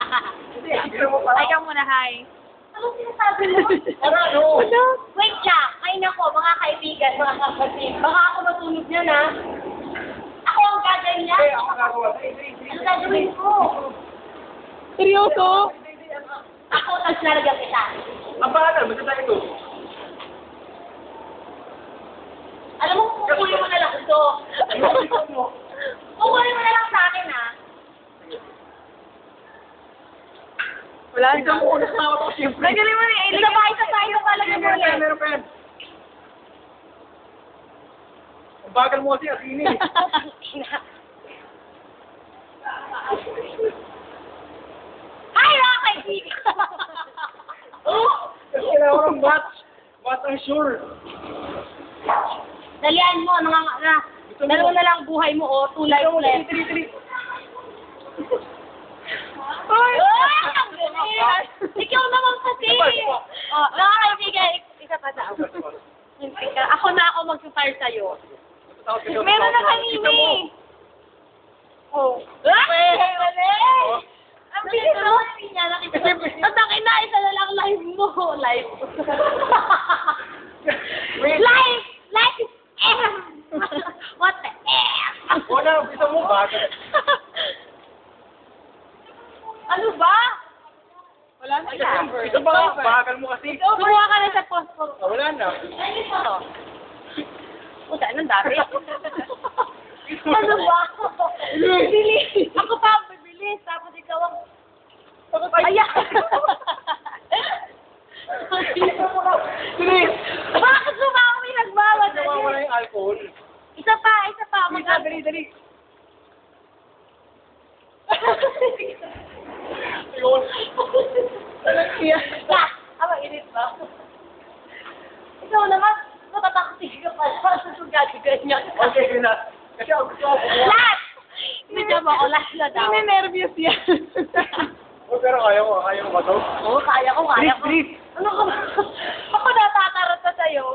Hi ka muna, hi. Ano sinasabi mo? Ano? Wait lang. Ay nako, mga kaibigan, mga kapatid. Baka ako matulog niya na. Ako ang gagawin niya. Hey, ako gagawa. Ano gagawin ko? Seryoso? Ako, tapos nalagyan kita. Ang bahala, basta tayo ito. Alam mo, kukunin mo na lang ito. Kukunin mo na lang sa akin, ha? Wala Ito mo una sa ako, siyempre. Nagaling mo na, Isa pa, palagyan mo ulit. Meron pa yan. Ang bagal mo kasi, asini. Hi, mga kaibigan! Kasi kailangan ko ng batch. Batch ang sure. Dalian mo, dalawa na lang buhay mo, oh, 2 lives left. Hoy! Ang galing! Ikaw naman kasi! Oh, mga kaibigan, isa pa daw. Ako na ako mag-fire sa'yo. Meron na kanina eh. Oh. Ah! Ang bilis mo! Hindi niya nakita. Tatangin na, isa na lang live mo. Live. Live! Live is M! What the F? Wala, bisa mo bagal. Ano ba? Wala na siya. Ito ba nga, bagal mo kasi. Kumuha ka na sa post ko. Ah, wala na. Ano ito? Puta, anong dami? Ano ba? Bilis! Ako pa ang bibilis, tapos ikaw ang... Ayan! Bilis! Bakit sumawi nagbawat? Nawawala yung alcohol. Isa pa. Dali, dali. Ayun. Ama, init ba? Ikaw naman, matataksig ka pa sa sugad-sugad niya. Okay, yun na. Kasi ako gusto ako. Last! Medyo mo ako, last na daw. Nervous yan. Oh, pero kaya mo ba ito? Oo, kaya ko. Bilis, bilis! Ano ka ba? Ako natatarot na sa'yo.